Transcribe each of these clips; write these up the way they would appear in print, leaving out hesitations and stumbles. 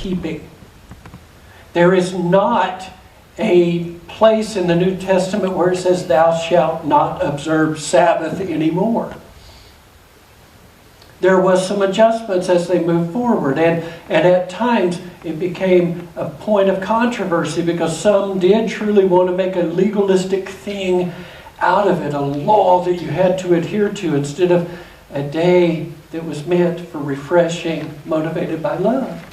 keeping. There is not a place in the New Testament where it says, thou shalt not observe Sabbath anymore. There was some adjustments as they moved forward, and at times it became a point of controversy because some did truly want to make a legalistic thing out of it, a law that you had to adhere to instead of a day that was meant for refreshing, motivated by love.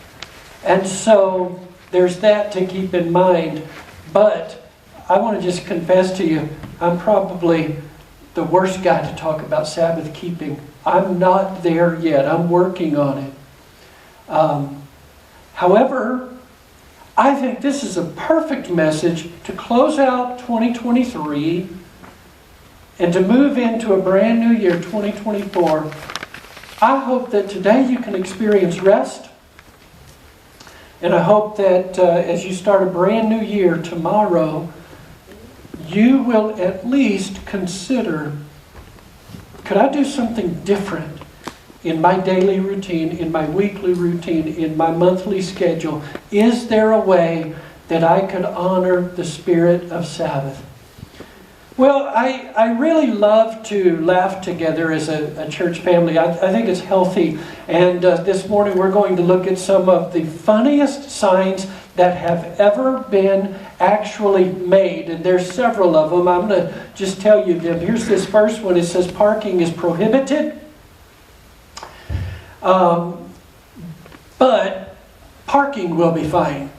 And so there's that to keep in mind. But I want to just confess to you, I'm probably the worst guy to talk about Sabbath keeping. I'm not there yet. I'm working on it. However, I think this is a perfect message to close out 2023 and to move into a brand new year, 2024. I hope that today you can experience rest. And I hope that as you start a brand new year tomorrow, you will at least consider, could I do something different in my daily routine, in my weekly routine, in my monthly schedule? Is there a way that I could honor the spirit of Sabbath? Well, I really love to laugh together as a church family. I think it's healthy. And this morning we're going to look at some of the funniest signs that have ever been actually made. And there's several of them. I'm going to just tell you them. Here's this first one. It says parking is prohibited. But parking will be fine.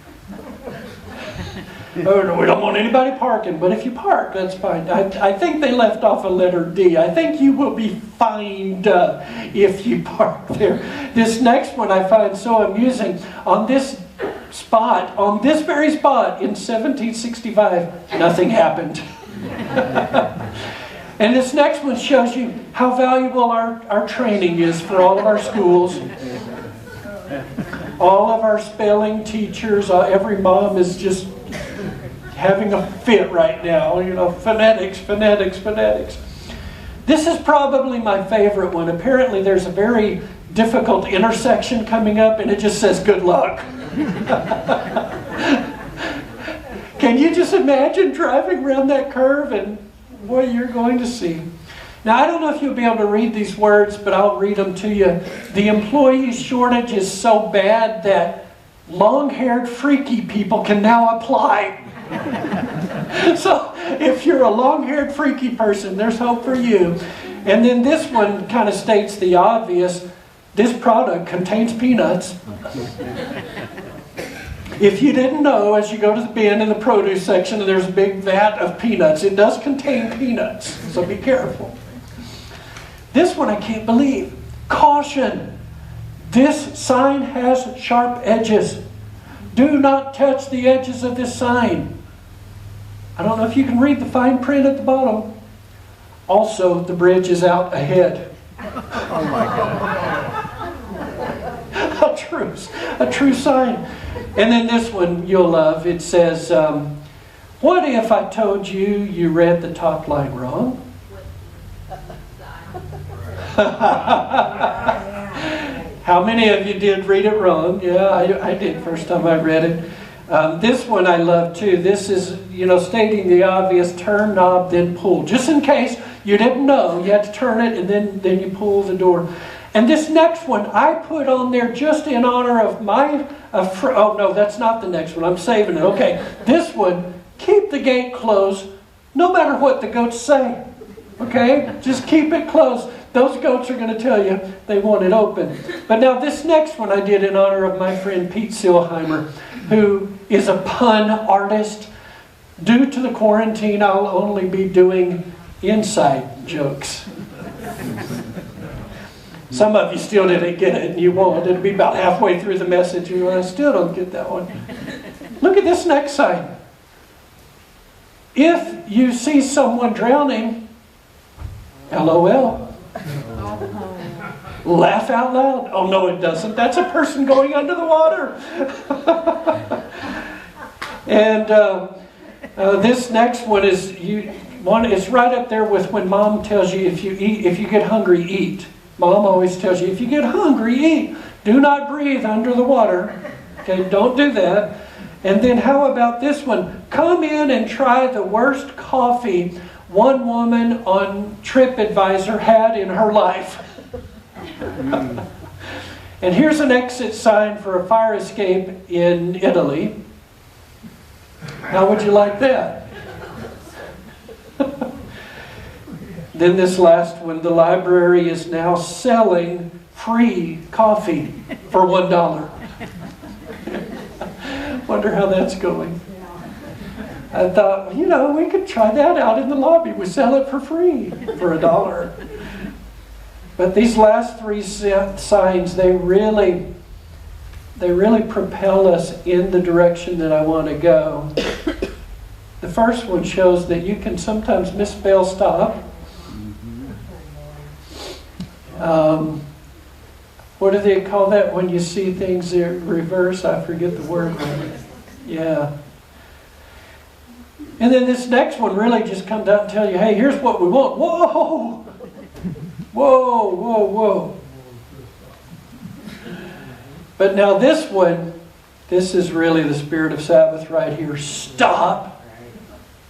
Oh, no, we don't want anybody parking, but if you park, that's fine. I think they left off a letter D. I think you will be fined if you park there. This next one I find so amusing. On this very spot in 1765, nothing happened. And this next one shows you how valuable our training is for all of our schools. All of our spelling teachers, every mom is just having a fit right now. You know, phonetics. This is probably my favorite one. Apparently there's a very difficult intersection coming up and it just says good luck. Can you just imagine driving around that curve and what you're going to see? Now, I don't know if you'll be able to read these words, but I'll read them to you. The employee shortage is so bad that long-haired freaky people can now apply. So, if you're a long-haired freaky person, there's hope for you. And then this one kind of states the obvious. This product contains peanuts. If you didn't know, as you go to the bin in the produce section, and there's a big vat of peanuts, it does contain peanuts. So be careful. This one I can't believe. Caution. This sign has sharp edges. Do not touch the edges of this sign. I don't know if you can read the fine print at the bottom. Also, the bridge is out ahead. Oh my God. A true sign. And then this one you'll love. It says, what if I told you you read the top line wrong? How many of you did read it wrong? Yeah, I did first time I read it. This one I love too. This is, stating the obvious, turn knob, then pull. Just in case you didn't know, you had to turn it and then you pull the door. And this next one I put on there just in honor of my... oh no, that's not the next one. I'm saving it. Okay, this one, keep the gate closed no matter what the goats say. Okay, just keep it closed. Those goats are going to tell you they want it open. But now this next one I did in honor of my friend Pete Silheimer, who is a pun artist. Due to the quarantine, I'll only be doing inside jokes. Some of you still didn't get it, and you won't. It'll be about halfway through the message, and I still don't get that one. Look at this next sign. If you see someone drowning, LOL. Laugh out loud. Oh, no, it doesn't. That's a person going under the water. And this next one is it's right up there with when Mom tells you if you get hungry, eat. Mom always tells you if you get hungry, eat. Do not breathe under the water. Okay, don't do that. And then how about this one? Come in and try the worst coffee one woman on TripAdvisor had in her life. And here's an exit sign for a fire escape in Italy. How would you like that? Then this last one, the library is now selling free coffee for $1. Wonder how that's going. I thought, well, you know, we could try that out in the lobby. We sell it for free for $1. But these last three signs, they really propel us in the direction that I want to go. The first one shows that you can sometimes misspell stop. What do they call that when you see things in reverse? I forget the word. Yeah. And then this next one really just comes out and tell you, hey, here's what we want. Whoa! Whoa, whoa, whoa. But now this one, this is really the spirit of Sabbath right here. Stop.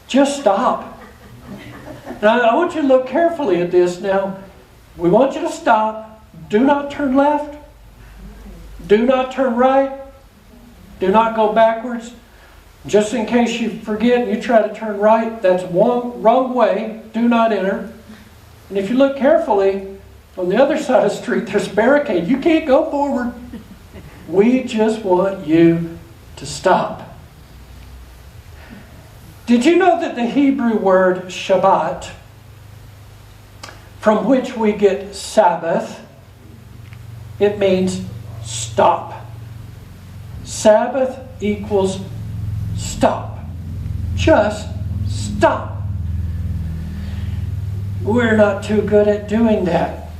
Just stop. Now I want you to look carefully at this. Now, we want you to stop. Do not turn left. Do not turn right. Do not go backwards. Just in case you forget and you try to turn right, that's wrong way. Do not enter. And if you look carefully, on the other side of the street, there's a barricade. You can't go forward. We just want you to stop. Did you know that the Hebrew word Shabbat, from which we get Sabbath, it means stop. Sabbath equals stop. Just stop. We're not too good at doing that.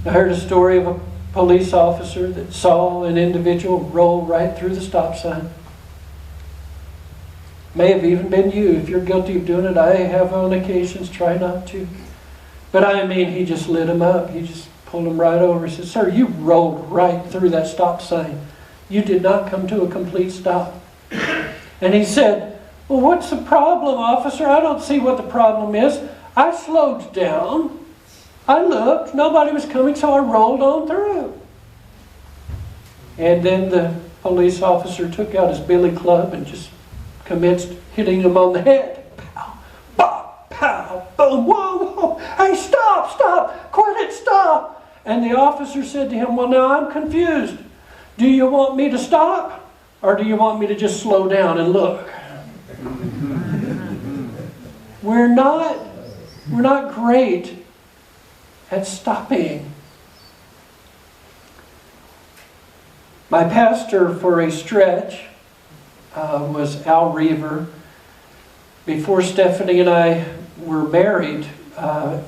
I heard a story of a police officer that saw an individual roll right through the stop sign. May have even been you. If you're guilty of doing it, I have on occasions, try not to. But I mean, he just lit him up. He just pulled him right over. He said, sir, you rolled right through that stop sign. You did not come to a complete stop. And he said, well, what's the problem, officer? I don't see what the problem is. I slowed down. I looked. Nobody was coming, so I rolled on through. And then the police officer took out his billy club and just commenced hitting him on the head. Pow, pop, pow, boom, whoa, whoa. Hey, stop, stop, quit it, stop. And the officer said to him, well, now I'm confused. Do you want me to stop? Or do you want me to just slow down and look? We're not great at stopping. My pastor for a stretch was Al Reaver. Before Stephanie and I were married,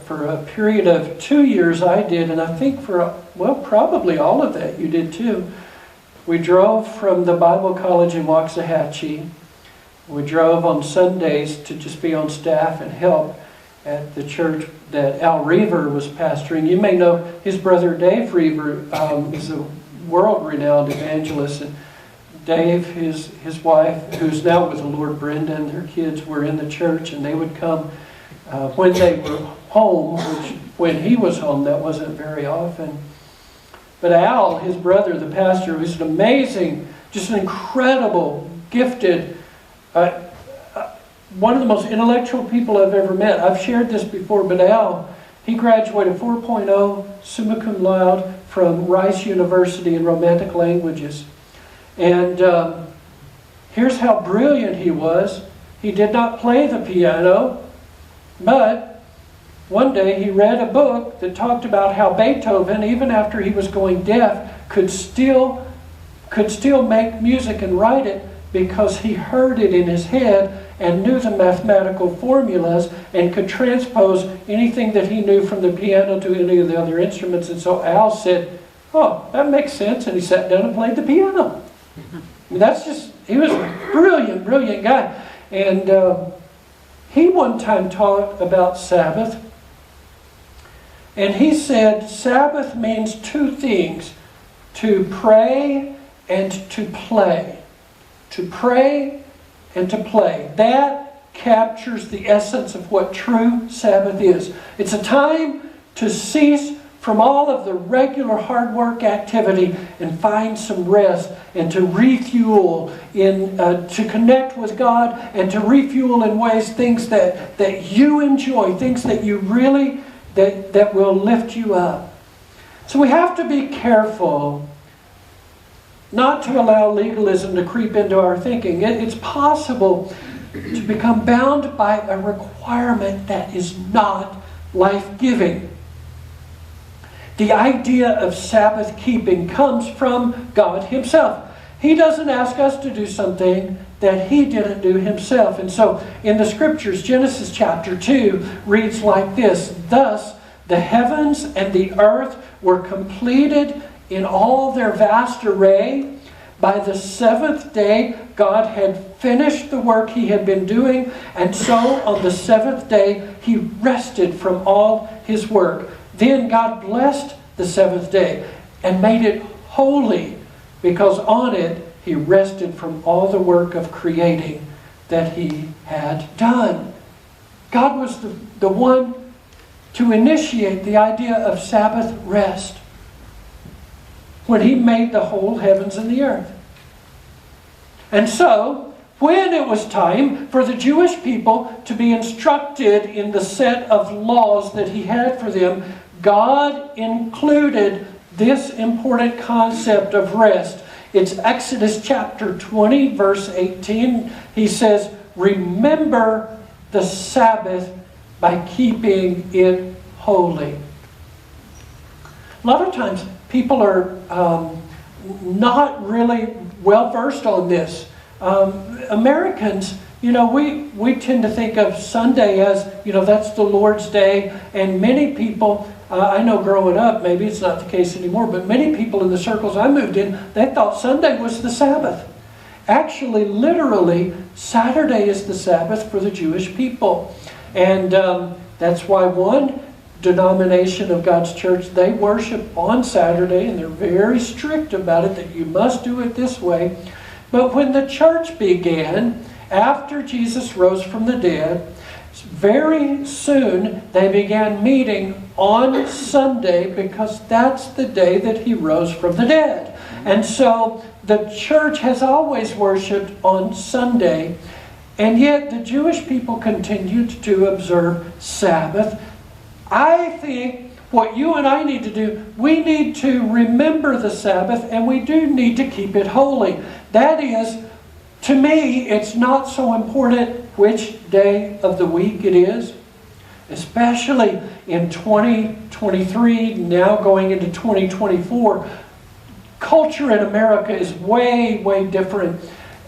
for a period of 2 years I did, and I think for, well, probably all of that you did too. We drove from the Bible College in Waxahachie. We drove on Sundays to just be on staff and help at the church that Al Reaver was pastoring. You may know his brother Dave Reaver is a world-renowned evangelist. And Dave, his wife, who's now with the Lord, Brenda, and their kids were in the church, and they would come when they were home, which when he was home, that wasn't very often. But Al, his brother, the pastor, was an amazing, just an incredible, gifted, one of the most intellectual people I've ever met. I've shared this before, but Al, he graduated 4.0 summa cum laude from Rice University in Romantic Languages. And here's how brilliant he was. He did not play the piano, but one day he read a book that talked about how Beethoven, even after he was going deaf, could still make music and write it because he heard it in his head and knew the mathematical formulas and could transpose anything that he knew from the piano to any of the other instruments. And so Al said, oh, that makes sense. And he sat down and played the piano. I mean, he was a brilliant, brilliant guy. And he one time taught about Sabbath. And he said, Sabbath means two things. to pray and to play. To pray and to play. That captures the essence of what true Sabbath is. It's a time to cease from all of the regular hard work activity and find some rest and to refuel to connect with God and to refuel in ways, things that you enjoy, things that you really, that will lift you up. So we have to be careful not to allow legalism to creep into our thinking. It's possible to become bound by a requirement that is not life-giving. The idea of Sabbath keeping comes from God Himself. He doesn't ask us to do something that He didn't do Himself. And so in the Scriptures, Genesis chapter 2 reads like this: "Thus the heavens and the earth were completed in all their vast array. By the seventh day, God had finished the work He had been doing, and so on the seventh day, He rested from all His work. Then God blessed the seventh day and made it holy, because on it He rested from all the work of creating that He had done." God was the one to initiate the idea of Sabbath rest when He made the whole heavens and the earth. And so, when it was time for the Jewish people to be instructed in the set of laws that He had for them, God included this important concept of rest. It's Exodus chapter 20, verse 18. He says, "Remember the Sabbath by keeping it holy." A lot of times people are not really well versed on this. Americans, we tend to think of Sunday as, that's the Lord's day. And many people, I know growing up, maybe it's not the case anymore, but many people in the circles I moved in, they thought Sunday was the Sabbath. Actually, literally, Saturday is the Sabbath for the Jewish people. And that's why one denomination of God's church, they worship on Saturday, and they're very strict about it, that you must do it this way. But when the church began, after Jesus rose from the dead, very soon they began meeting on Sunday, because that's the day that He rose from the dead. And so the church has always worshipped on Sunday, and yet the Jewish people continued to observe Sabbath. I think what you and I need to do, we need to remember the Sabbath, and we do need to keep it holy. That is, to me, it's not so important which day of the week it is, especially in 2023, now going into 2024. Culture in America is way, way different.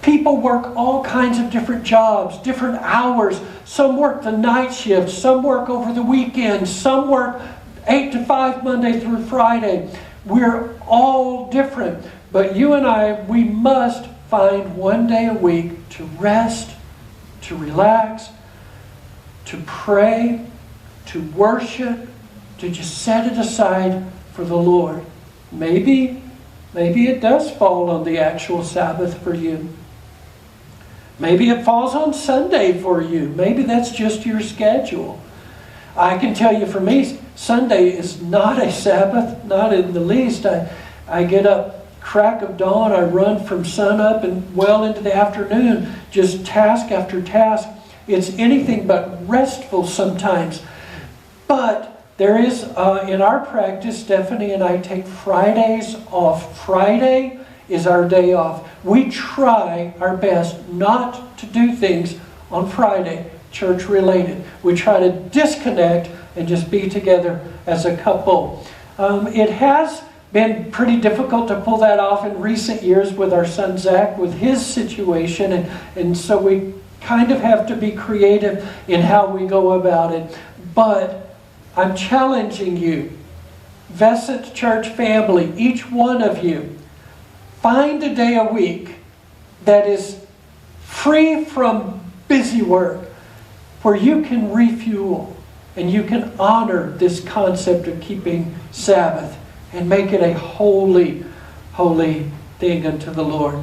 People work all kinds of different jobs, different hours. Some work the night shift, some work over the weekend, some work 8 to 5 Monday through Friday. We're all different. But you and I, we must find one day a week to rest, to relax, to pray, to worship, to just set it aside for the Lord. Maybe it does fall on the actual Sabbath for you. Maybe it falls on Sunday for you. Maybe that's just your schedule. I can tell you, for me, Sunday is not a Sabbath, not in the least. I get up crack of dawn, I run from sun up and well into the afternoon, just task after task. It's anything but restful sometimes. But there is, in our practice, Stephanie and I take Fridays off. Friday is our day off. We try our best not to do things on Friday, church related. We try to disconnect and just be together as a couple. It has been pretty difficult to pull that off in recent years with our son Zach, with his situation, and so we kind of have to be creative in how we go about it. But I'm challenging you, Vesant Church family, each one of you, find a day a week that is free from busy work, where you can refuel and you can honor this concept of keeping Sabbath and make it a holy, holy thing unto the Lord.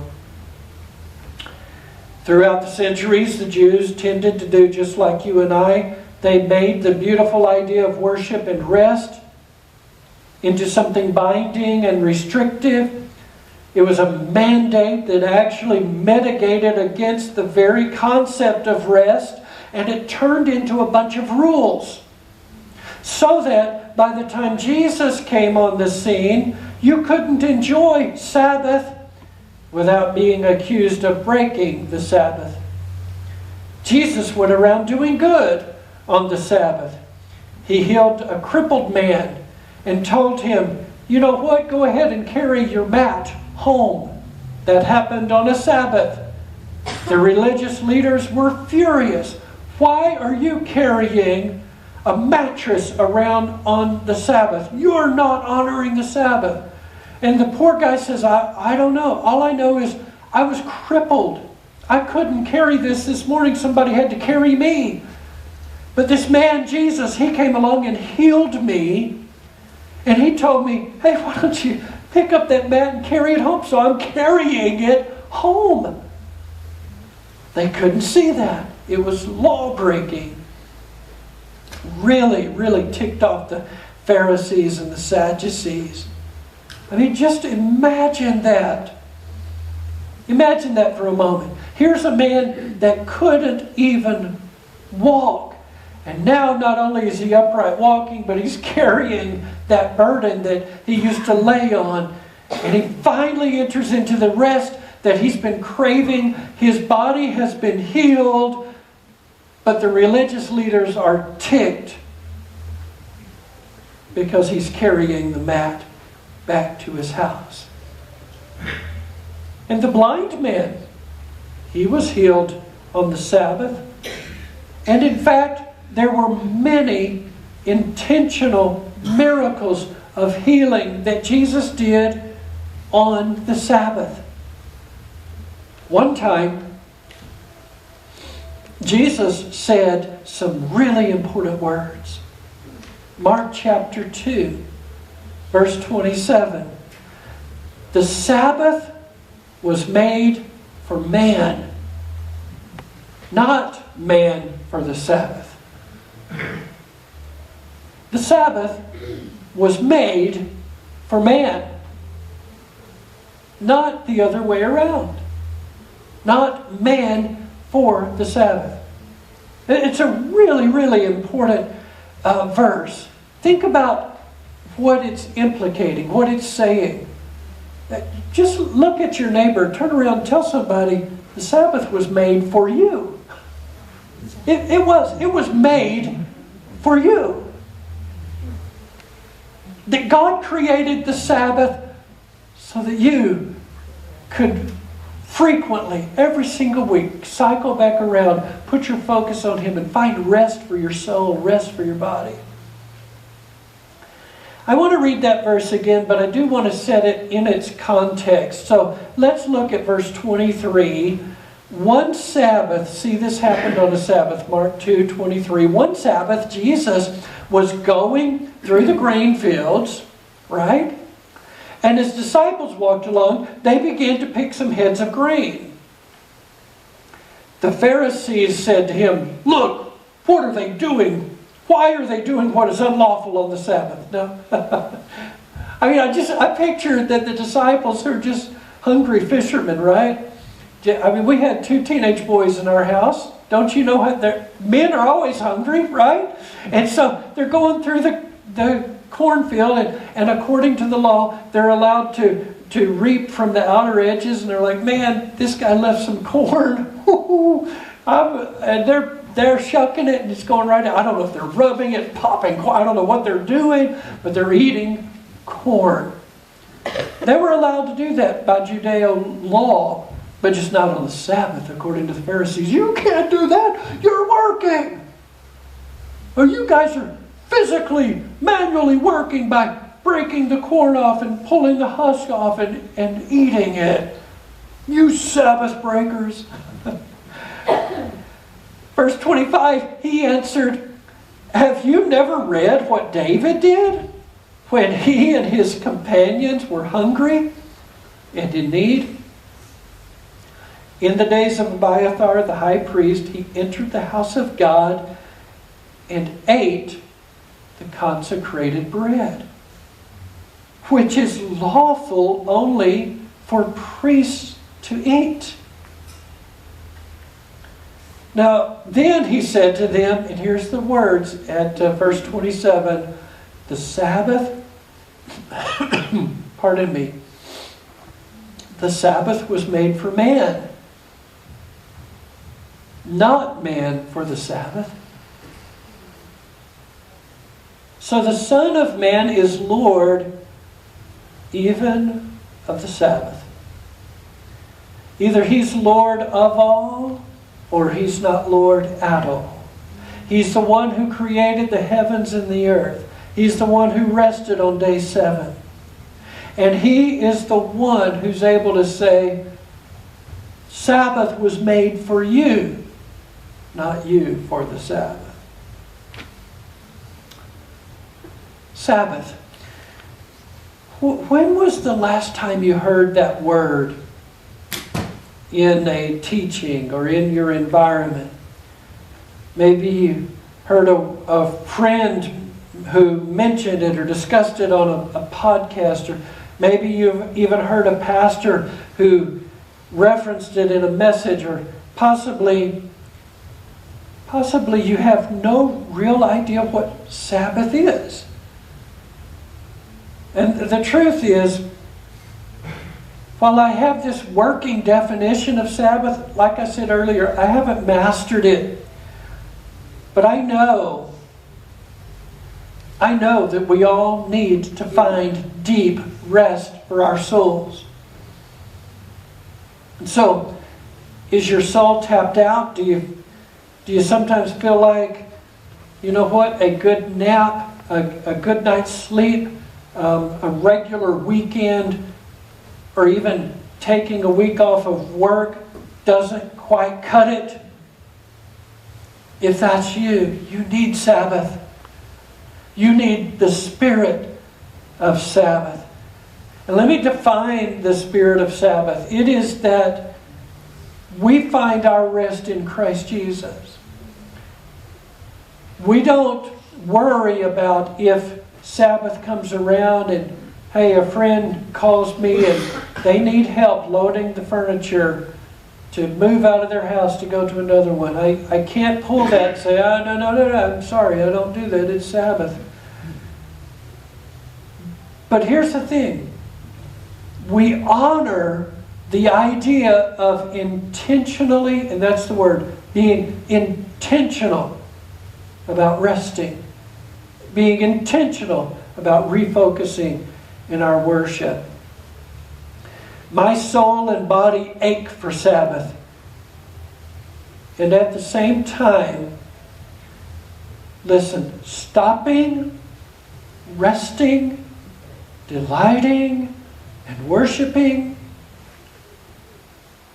Throughout the centuries, the Jews tended to do just like you and I. They made the beautiful idea of worship and rest into something binding and restrictive. It was a mandate that actually mitigated against the very concept of rest, and it turned into a bunch of rules. So that by the time Jesus came on the scene, you couldn't enjoy Sabbath without being accused of breaking the Sabbath. Jesus went around doing good on the Sabbath. He healed a crippled man and told him, you know what, go ahead and carry your mat home. That happened on a Sabbath. The religious leaders were furious. Why are you carrying a mattress around on the Sabbath? You're not honoring the Sabbath. And the poor guy says, I don't know. All I know is I was crippled. I couldn't carry this morning. Somebody had to carry me. But this man, Jesus, he came along and healed me. And he told me, hey, why don't you pick up that mat and carry it home? So I'm carrying it home. They couldn't see that. It was law-breaking. Really, really ticked off the Pharisees and the Sadducees. I mean, just imagine that. Imagine that for a moment. Here's a man that couldn't even walk. And now not only is he upright walking, but he's carrying that burden that he used to lay on. And he finally enters into the rest that he's been craving. His body has been healed. But the religious leaders are ticked because he's carrying the mat back to his house. And the blind man, he was healed on the Sabbath. And in fact, there were many intentional miracles of healing that Jesus did on the Sabbath. One time, Jesus said some really important words. Mark chapter 2, verse 27. The Sabbath was made for man, not man for the Sabbath. The Sabbath was made for man, not the other way around. Not man for the Sabbath. It's a really, really important verse. Think about what it's implicating, what it's saying. Just look at your neighbor, turn around and tell somebody the Sabbath was made for you. It was made for you. That God created the Sabbath so that you could frequently, every single week, cycle back around, put your focus on Him and find rest for your soul, rest for your body. I want to read that verse again, but I do want to set it in its context. So let's look at verse 23. One Sabbath, see this happened on a Sabbath, Mark 2:23. One Sabbath, Jesus was going through the grain fields, right? And his disciples walked along. They began to pick some heads of grain. The Pharisees said to him, "Look, what are they doing? Why are they doing what is unlawful on the Sabbath?" No. I pictured that the disciples are just hungry fishermen, right? I mean, we had 2 teenage boys in our house. Don't you know how men are always hungry, right? And so they're going through the cornfield, and according to the law, they're allowed to reap from the outer edges, and they're like, man, this guy left some corn. And they're shucking it, and it's going right out. I don't know if they're rubbing it, popping, I don't know what they're doing, but they're eating corn. They were allowed to do that by Judeo law, but just not on the Sabbath, according to the Pharisees. You can't do that. You're working. Or you guys are physically, manually working by breaking the corn off and pulling the husk off and eating it. You Sabbath breakers. Verse 25, he answered, "Have you never read what David did when he and his companions were hungry and in need. In the days of Abiathar the high priest, he entered the house of God and ate the consecrated bread, which is lawful only for priests to eat. Now, then he said to them, and here's the words at verse 27, the Sabbath, pardon me, the Sabbath was made for man, not man for the Sabbath. So the Son of Man is Lord even of the Sabbath. Either he's Lord of all, or he's not Lord at all. He's the one who created the heavens and the earth. He's the one who rested on day 7. And he is the one who's able to say, Sabbath was made for you, not you for the Sabbath. Sabbath. When was the last time you heard that word in a teaching or in your environment? Maybe you heard a friend who mentioned it or discussed it on a podcast, or maybe you've even heard a pastor who referenced it in a message, or possibly you have no real idea what Sabbath is. And the truth is, while I have this working definition of Sabbath, like I said earlier, I haven't mastered it. But I know that we all need to find deep rest for our souls. And so, is your soul tapped out? Do you sometimes feel like, you know what, a good nap, a good night's sleep, a regular weekend, or even taking a week off of work doesn't quite cut it? If that's you, you need Sabbath. You need the spirit of Sabbath. And let me define the spirit of Sabbath. It is that we find our rest in Christ Jesus. We don't worry about if Sabbath comes around and, hey, a friend calls me and they need help loading the furniture to move out of their house to go to another one. I can't pull that and say, oh, no, I'm sorry, I don't do that. It's Sabbath. But here's the thing. We honor the idea of intentionally, and that's the word, being intentional about resting. Being intentional about refocusing in our worship. My soul and body ache for Sabbath. And at the same time, listen, stopping, resting, delighting, and worshiping.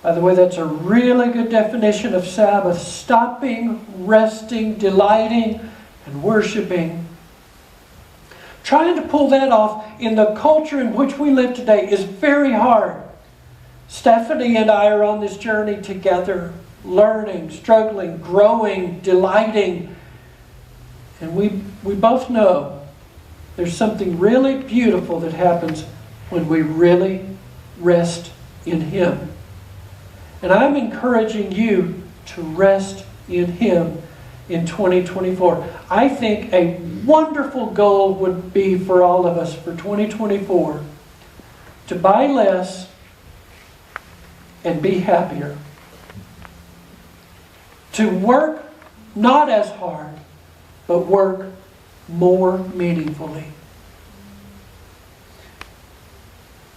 By the way, that's a really good definition of Sabbath. Stopping, resting, delighting, and worshiping. Trying to pull that off in the culture in which we live today is very hard. Stephanie and I are on this journey together, learning, struggling, growing, delighting. And we both know there's something really beautiful that happens when we really rest in Him. And I'm encouraging you to rest in Him in 2024. I think a wonderful goal would be for all of us for 2024 to buy less and be happier. To work not as hard, but work more meaningfully.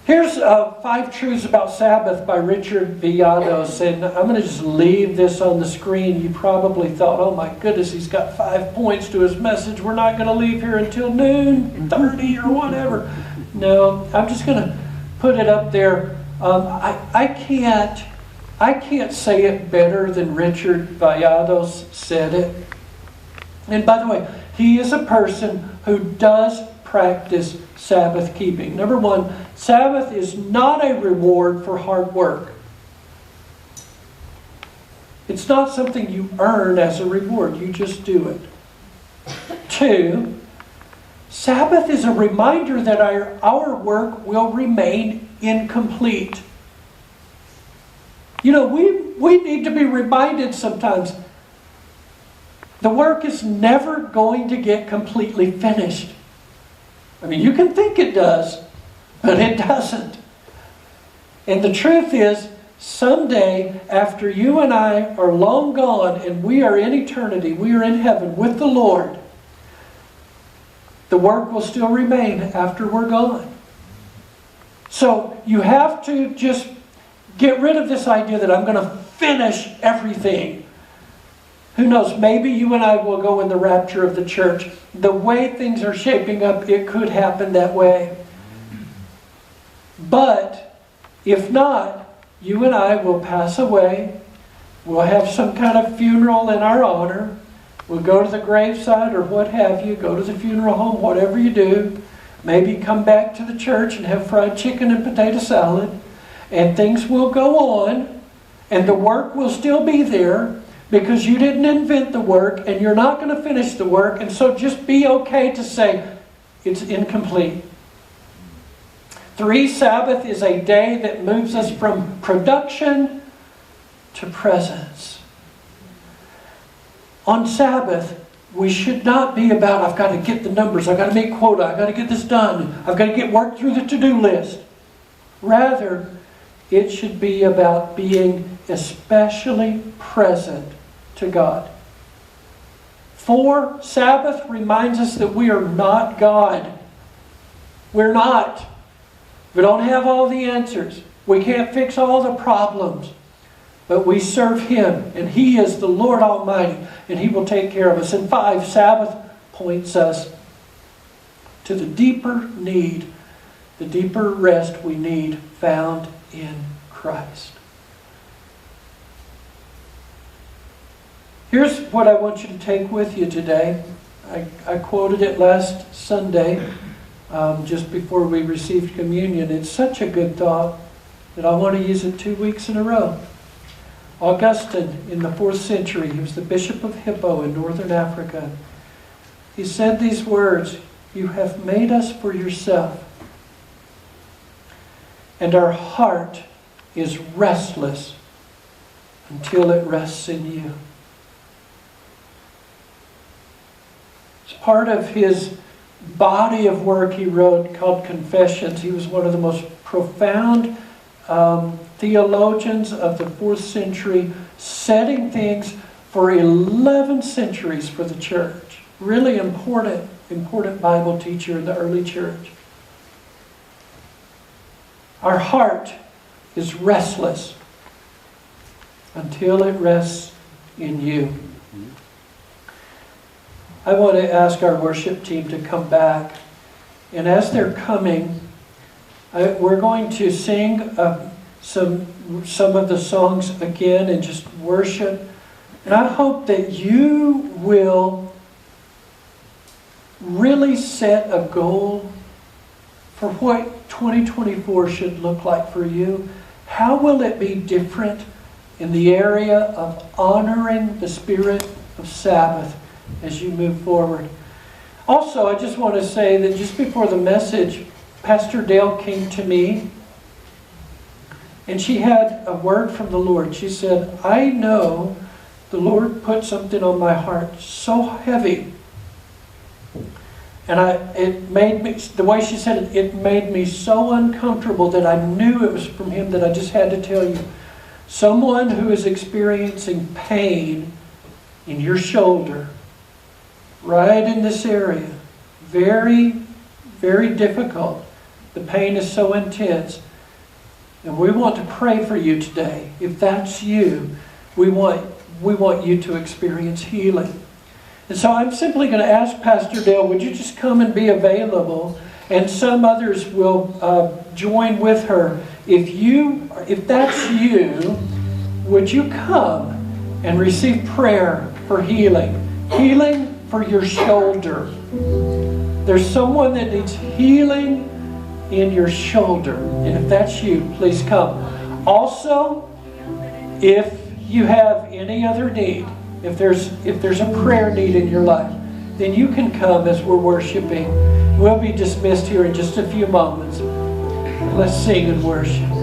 Here's 5 Truths About Sabbath by Richard Villados. And I'm going to just leave this on the screen. You probably thought, oh my goodness, he's got 5 points to his message. We're not going to leave here until noon 30 or whatever. No, I'm just going to put it up there. I can't say it better than Richard Villados said it. And by the way, he is a person who does practice Sabbath keeping. Number one, Sabbath is not a reward for hard work. It's not something you earn as a reward. You just do it. Two, Sabbath is a reminder that our work will remain incomplete. You know, we need to be reminded sometimes the work is never going to get completely finished. I mean, you can think it does, but it doesn't. And the truth is, someday, after you and I are long gone and we are in eternity, we are in heaven with the Lord, the work will still remain after we're gone. So you have to just get rid of this idea that I'm going to finish everything. Who knows, maybe you and I will go in the rapture of the church. The way things are shaping up, it could happen that way. But if not, you and I will pass away. We'll have some kind of funeral in our honor. We'll go to the graveside or what have you, go to the funeral home, whatever you do. Maybe come back to the church and have fried chicken and potato salad. And things will go on. And the work will still be there because you didn't invent the work and you're not going to finish the work. And so just be okay to say it's incomplete. 3, Sabbath is a day that moves us from production to presence. On Sabbath, we should not be about, I've got to get the numbers, I've got to make quota, I've got to get this done, I've got to get work through the to-do list. Rather, it should be about being especially present to God. 4, Sabbath reminds us that we are not God. We're not. We don't have all the answers. We can't fix all the problems. But we serve Him, and He is the Lord Almighty, and He will take care of us. And 5, Sabbath points us to the deeper need, the deeper rest we need found in Christ. Here's what I want you to take with you today. I quoted it last Sunday, just before we received communion. It's such a good thought that I want to use it 2 weeks in a row. Augustine, in the 4th century, he was the Bishop of Hippo in northern Africa. He said these words, "You have made us for yourself, and our heart is restless until it rests in you." It's part of his body of work he wrote called Confessions. He was one of the most profound theologians of the 4th century, setting things for 11 centuries for the church. Really important Bible teacher in the early church. Our heart is restless until it rests in you. I want to ask our worship team to come back. And as they're coming, we're going to sing some of the songs again and just worship. And I hope that you will really set a goal for what 2024 should look like for you. How will it be different in the area of honoring the spirit of Sabbath as you move forward? Also, I just want to say that just before the message, Pastor Dale came to me and she had a word from the Lord. She said, "I know the Lord put something on my heart so heavy." And it made me, the way she said it made me so uncomfortable that I knew it was from Him, that I just had to tell you. Someone who is experiencing pain in your shoulder, right in this area, very, very difficult. The pain is so intense. And we want to pray for you today. If that's you, we want you to experience healing. And so I'm simply going to ask Pastor Dale, would you just come and be available? And some others will join with her. If that's you, would you come and receive prayer for healing? Healing for your shoulder. there's someone that needs healing in your shoulder. And if that's you, please come. Also, if you have any other need, if there's a prayer need in your life, then you can come as we're worshiping. We'll be dismissed here in just a few moments. Let's sing and worship.